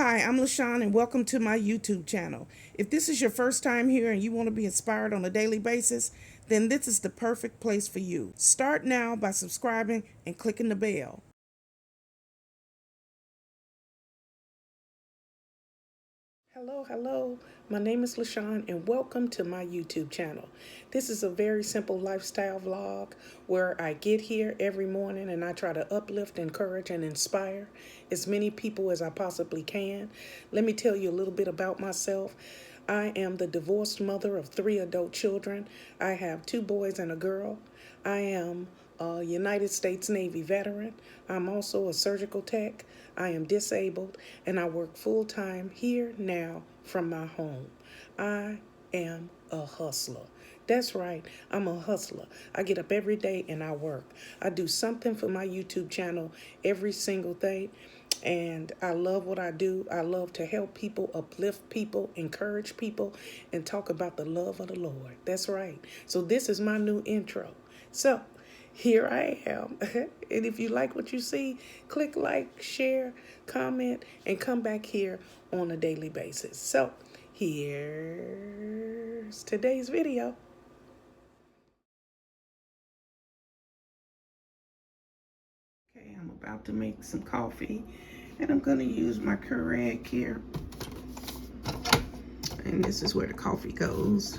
Hi, I'm Lashon and welcome to my YouTube channel. If this is your first time here and you want to be inspired on a daily basis, then this is the perfect place for you. Start now by subscribing and clicking the bell. Hello. My name is Lashon and welcome to my YouTube channel. This is a very simple lifestyle vlog where I get here every morning and I try to uplift, encourage, and inspire as many people as I possibly can. Let me tell you a little bit about myself. I am the divorced mother of 3 adult children. I have 2 boys and a girl. I am a United States Navy veteran. I'm also a surgical tech. I am disabled and I work full-time here now from my home. I am a hustler. That's right, I'm a hustler. I get up every day and I work. I do something for my YouTube channel every single day. And I love what I do. I love to help people, uplift people, encourage people, and talk about the love of the Lord. That's right. So this is my new intro. So here I am. And if you like what you see, click like, share, comment, and come back here on a daily basis. So here's today's video. Okay, I'm about to make some coffee. And I'm going to use my Keurig here. And this is where the coffee goes.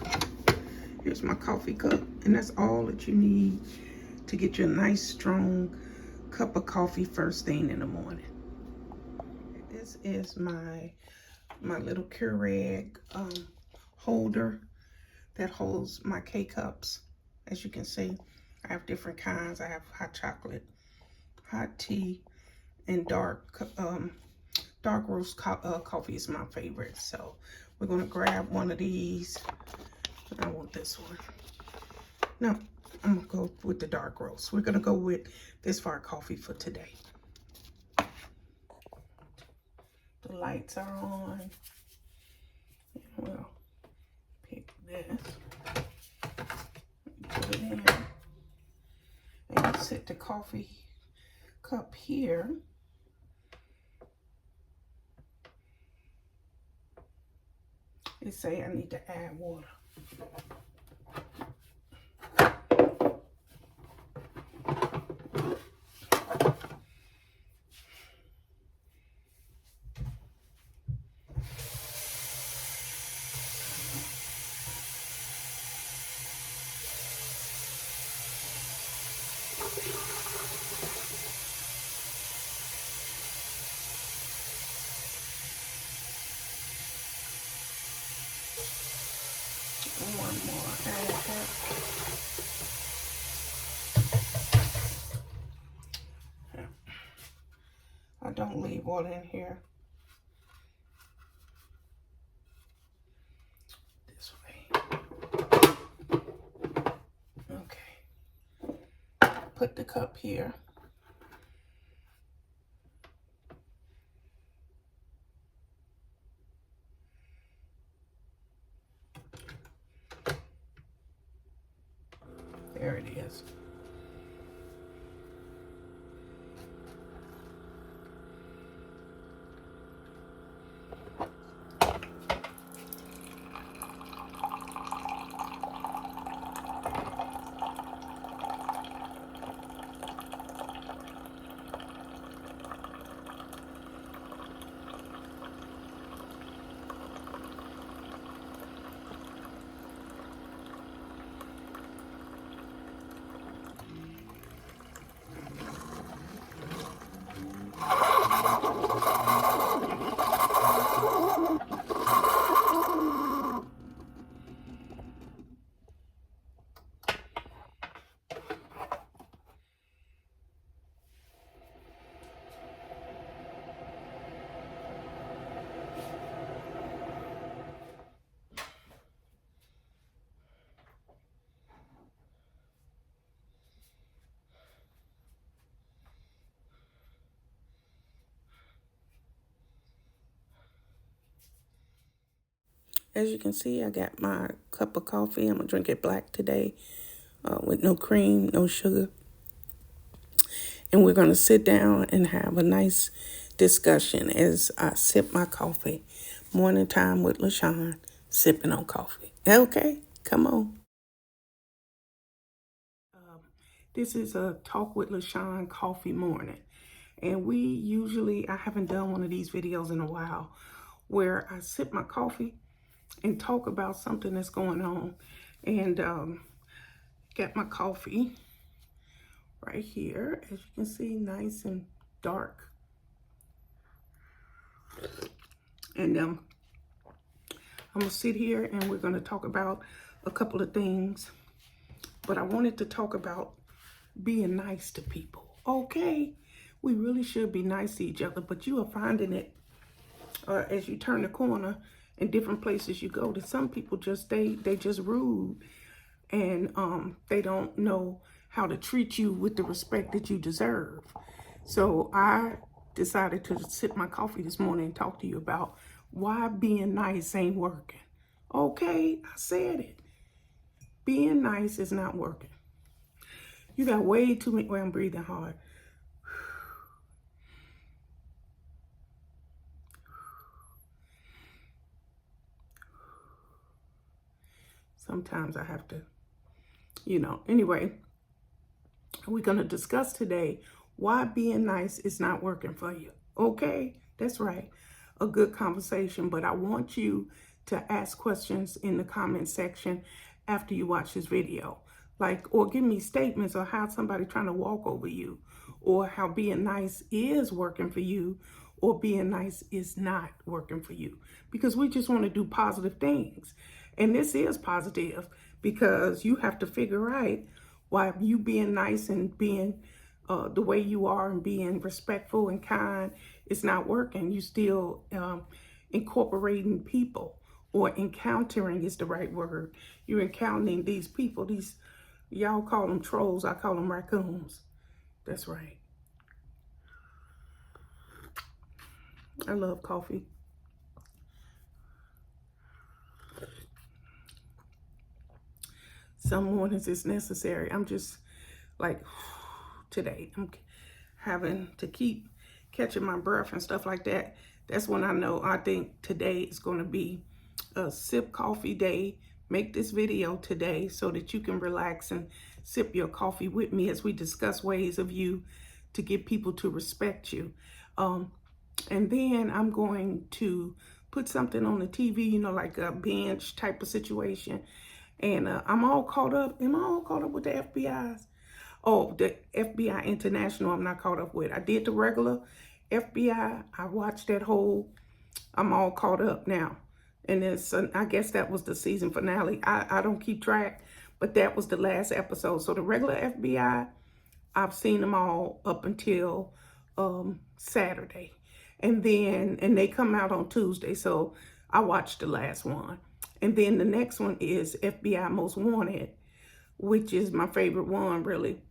Here's my coffee cup. And that's all that you need to get you a nice, strong cup of coffee first thing in the morning. This is my little Keurig holder that holds my K-cups. As you can see, I have different kinds. I have hot chocolate, hot tea, and dark roast coffee is my favorite. So we're gonna grab one of these. I want this one. No, I'm gonna go with the dark roast. We're gonna go with this for our coffee for today. The lights are on. And we'll pick this. Put it in. And set the coffee cup here. It say I need to add water. One more and a half. I don't leave water in here. This way. Okay. Put the cup here. There it is. As you can see, I got my cup of coffee. I'm going to drink it black today with no cream, no sugar. And we're going to sit down and have a nice discussion as I sip my coffee. Morning time with Lashon, sipping on coffee. Okay, come on. This is a Talk with Lashon coffee morning. And I haven't done one of these videos in a while, where I sip my coffee and talk about something that's going on. And got my coffee right here, as you can see, nice and dark. And I'm gonna sit here and we're gonna talk about a couple of things. But I wanted to talk about being nice to people. Okay, we really should be nice to each other, but you are finding it as you turn the corner in different places you go, that some people just they just rude, and they don't know how to treat you with the respect that you deserve. So I decided to sip my coffee this morning and talk to you about why being nice ain't working. Okay, I said it. Being nice is not working. You got way too many, I'm breathing hard. Sometimes I have to, anyway, we're going to discuss today why being nice is not working for you. Okay, that's right. A good conversation, but I want you to ask questions in the comment section after you watch this video. Or give me statements on how somebody trying to walk over you, or how being nice is working for you, or being nice is not working for you. Because we just want to do positive things. And this is positive, because you have to figure out why you being nice and being the way you are and being respectful and kind is not working. You still incorporating people, or encountering is the right word. You're encountering these people, y'all call them trolls, I call them raccoons. That's right. I love coffee. Some mornings it's necessary. I'm just like, today, I'm having to keep catching my breath and stuff like that. That's when I think today is going to be a sip coffee day. Make this video today so that you can relax and sip your coffee with me as we discuss ways of you to get people to respect you. And then I'm going to put something on the TV, like a bench type of situation. And I'm all caught up. Am I all caught up with the FBI's? Oh, the FBI International I'm not caught up with. I did the regular FBI. I watched that whole, I'm all caught up now. And I guess that was the season finale. I don't keep track, but that was the last episode. So the regular FBI, I've seen them all up until Saturday. And they come out on Tuesday. So I watched the last one. And then the next one is FBI Most Wanted, which is my favorite one, really.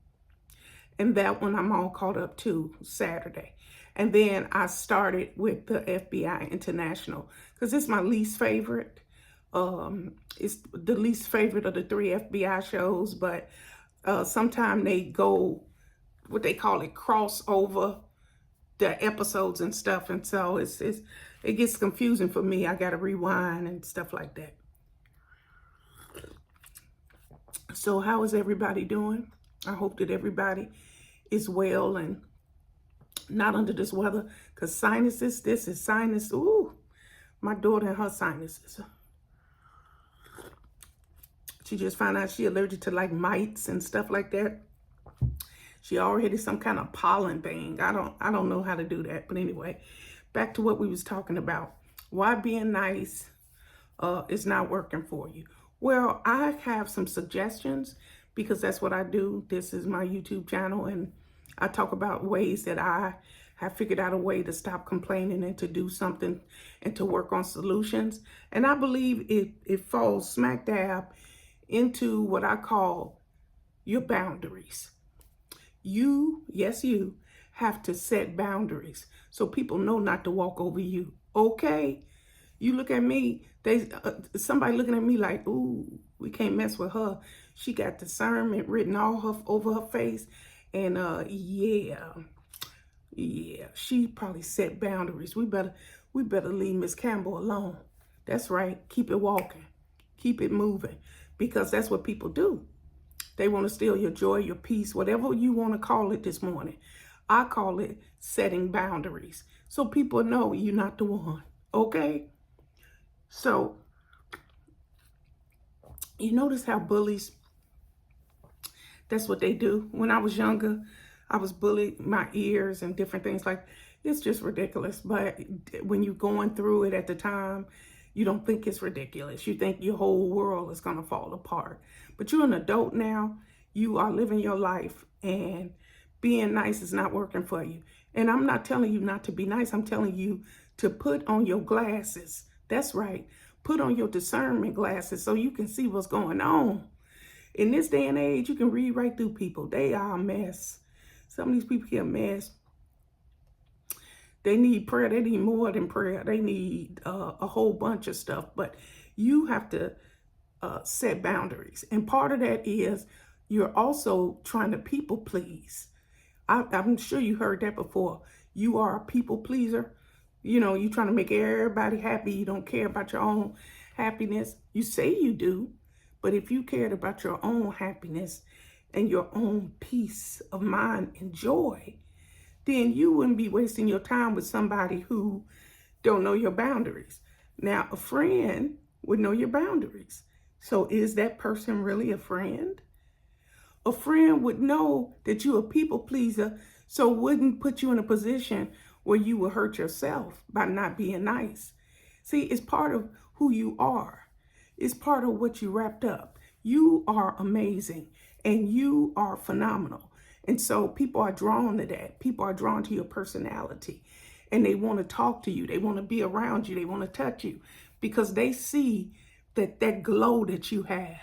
And that one I'm all caught up to Saturday. And then I started with the FBI International, because it's my least favorite. It's the least favorite of the 3 FBI shows, but sometimes they go, what they call it, cross over the episodes and stuff. And so it gets confusing for me. I got to rewind and stuff like that. So how is everybody doing? I hope that everybody is well and not under this weather, because sinuses, this is sinus. Ooh, my daughter and her sinuses. She just found out she allergic to like mites and stuff like that. She already some kind of pollen thing. I don't know how to do that. But anyway, back to what we was talking about. Why being nice is not working for you. Well, I have some suggestions, because that's what I do. This is my YouTube channel, and I talk about ways that I have figured out a way to stop complaining and to do something and to work on solutions. And I believe it falls smack dab into what I call your boundaries. You have to set boundaries so people know not to walk over you. Okay? You look at me, somebody looking at me like, ooh, we can't mess with her. She got discernment written all over her face. And yeah, Yeah, she probably set boundaries. We better leave Miss Campbell alone. That's right. Keep it walking. Keep it moving. Because that's what people do. They want to steal your joy, your peace, whatever you want to call it this morning. I call it setting boundaries. So people know you're not the one. Okay? So you notice how bullies, that's what they do. When I was younger, I was bullied, my ears and different things like, it's just ridiculous. But when you're going through it at the time, you don't think it's ridiculous. You think your whole world is going to fall apart. But you're an adult now. You are living your life, and being nice is not working for you. And I'm not telling you not to be nice. I'm telling you to put on your glasses. That's right. Put on your discernment glasses so you can see what's going on. In this day and age, you can read right through people. They are a mess. Some of these people are a mess. They need prayer. They need more than prayer. They need a whole bunch of stuff. But you have to set boundaries. And part of that is you're also trying to people please. I'm sure you heard that before. You are a people pleaser. You know, you're trying to make everybody happy. You don't care about your own happiness. You say you do. But if you cared about your own happiness and your own peace of mind and joy, then you wouldn't be wasting your time with somebody who don't know your boundaries. Now, a friend would know your boundaries. So is that person really a friend? A friend would know that you're a people pleaser, so wouldn't put you in a position where you will hurt yourself by not being nice. See, it's part of who you are. It's part of what you wrapped up. You are amazing and you are phenomenal. And so people are drawn to that. People are drawn to your personality and they want to talk to you. They want to be around you. They want to touch you because they see that glow that you have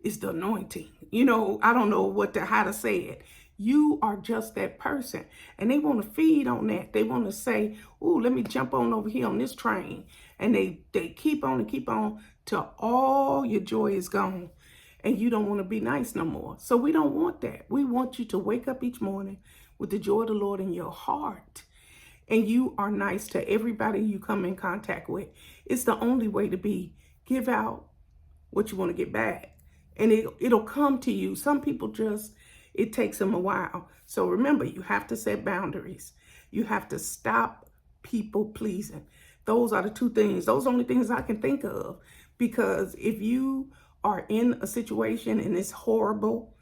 is the anointing. You know, I don't know how to say it. You are just that person. And they want to feed on that. They want to say, "Ooh, let me jump on over here on this train." And they keep on and keep on till all your joy is gone. And you don't want to be nice no more. So we don't want that. We want you to wake up each morning with the joy of the Lord in your heart. And you are nice to everybody you come in contact with. It's the only way to be. Give out what you want to get back. And it'll come to you. Some people it takes them a while. So remember, you have to set boundaries. You have to stop people pleasing. Those are the two things. Those are the only things I can think of. Because if you are in a situation and it's horrible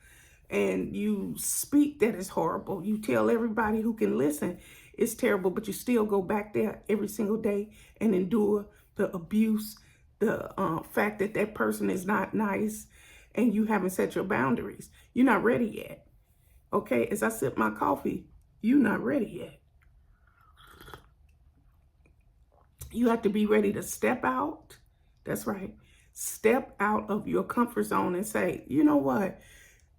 and you speak that it's horrible, you tell everybody who can listen it's terrible, but you still go back there every single day and endure the abuse, the fact that that person is not nice and you haven't set your boundaries. You're not ready yet. Okay, as I sip my coffee, you're not ready yet. You have to be ready to step out. That's right. Step out of your comfort zone and say, you know what?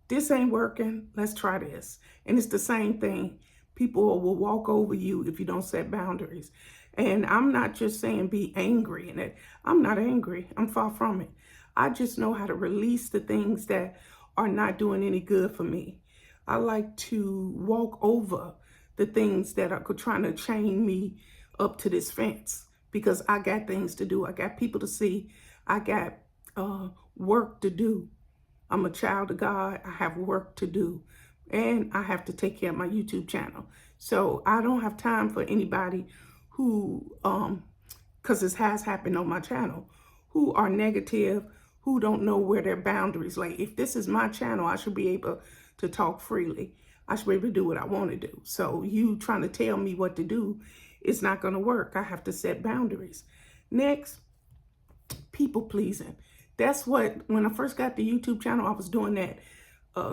This ain't working. Let's try this. And it's the same thing. People will walk over you if you don't set boundaries. And I'm not just saying be angry in it. I'm not angry. I'm far from it. I just know how to release the things that are not doing any good for me. I like to walk over the things that are trying to chain me up to this fence because I got things to do. I got people to see. I got work to do. I'm a child of God. I have work to do. And I have to take care of my YouTube channel. So I don't have time for anybody who, because this has happened on my channel, who are negative, who don't know where their boundaries lay. If this is my channel, I should be able to talk freely. I should be able to do what I want to do. So you trying to tell me what to do, it's not going to work. I have to set boundaries. Next, people pleasing. That's what, when I first got the YouTube channel, I was doing that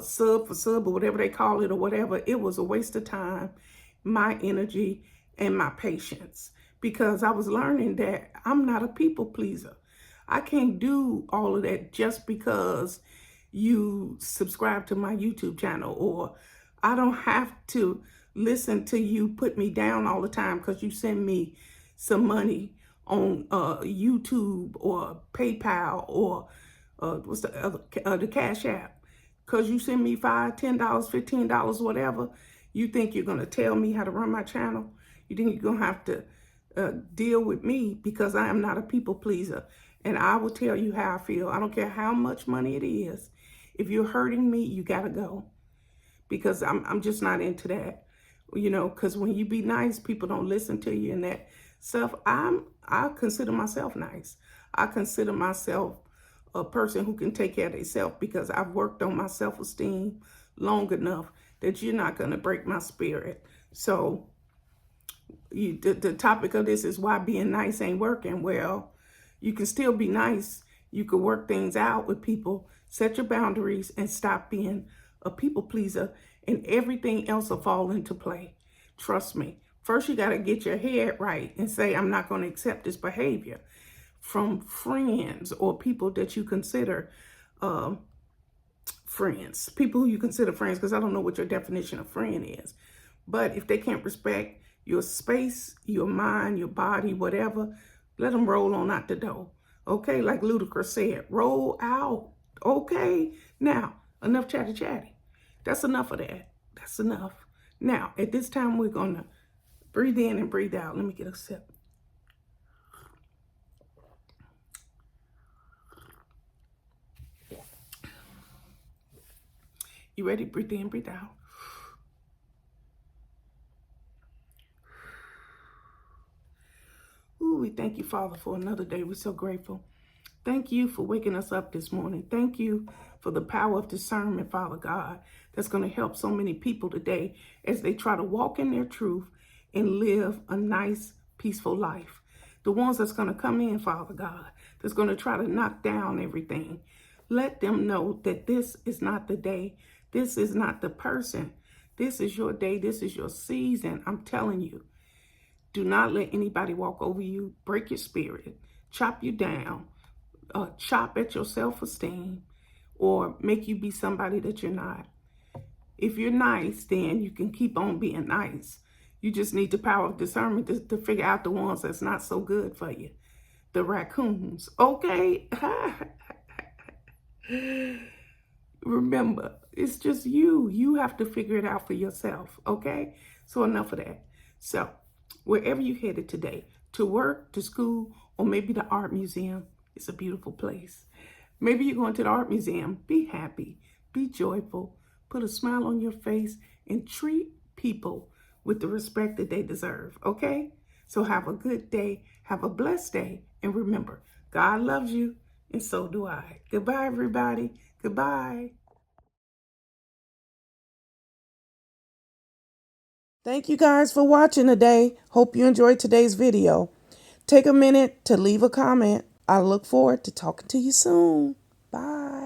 sub for sub or whatever they call it or whatever. It was a waste of time, my energy, and my patience because I was learning that I'm not a people pleaser. I can't do all of that just because you subscribe to my YouTube channel, or I don't have to listen to you put me down all the time because you send me some money on YouTube or PayPal or what's the other, the Cash App. Because you send me $5, $10, $15, whatever, You think you're going to tell me how to run my channel? You think you're going to have to deal with me because I am not a people pleaser. And I will tell you how I feel. I don't care how much money it is. If you're hurting me, you got to go, because I'm just not into that. You know, because when you be nice, people don't listen to you and that stuff. I consider myself nice. I consider myself a person who can take care of themselves, because I've worked on my self-esteem long enough that you're not going to break my spirit. So the topic of this is why being nice ain't working. Well, you can still be nice. You can work things out with people, set your boundaries, and stop being a people pleaser, and everything else will fall into play. Trust me. First, you got to get your head right and say, I'm not going to accept this behavior from friends or people that you consider friends, people who you consider friends, because I don't know what your definition of friend is. But if they can't respect your space, your mind, your body, whatever, let them roll on out the door. Okay, like Ludacris said, roll out. Okay, now, enough chatty. That's enough of that. That's enough. Now, at this time, we're going to breathe in and breathe out. Let me get a sip. You ready? Breathe in, breathe out. Ooh, we thank you, Father, for another day. We're so grateful. Thank you for waking us up this morning. Thank you for the power of discernment, Father God, that's going to help so many people today as they try to walk in their truth and live a nice, peaceful life. The ones that's going to come in, Father God, that's going to try to knock down everything. Let them know that this is not the day. This is not the person. This is your day. This is your season. I'm telling you. Do not let anybody walk over you, break your spirit, chop you down, chop at your self-esteem, or make you be somebody that you're not. If you're nice, then you can keep on being nice. You just need the power of discernment to figure out the ones that's not so good for you. The raccoons, okay? Remember, it's just you. You have to figure it out for yourself, okay? So enough of that. So, wherever you headed today, to work, to school, or maybe the art museum, it's a beautiful place. Maybe you're going to the art museum. Be happy, be joyful, put a smile on your face, and treat people with the respect that they deserve, okay? So have a good day, have a blessed day, and remember, God loves you, and so do I. Goodbye, everybody. Goodbye. Thank you guys for watching today. Hope you enjoyed today's video. Take a minute to leave a comment. I look forward to talking to you soon. Bye.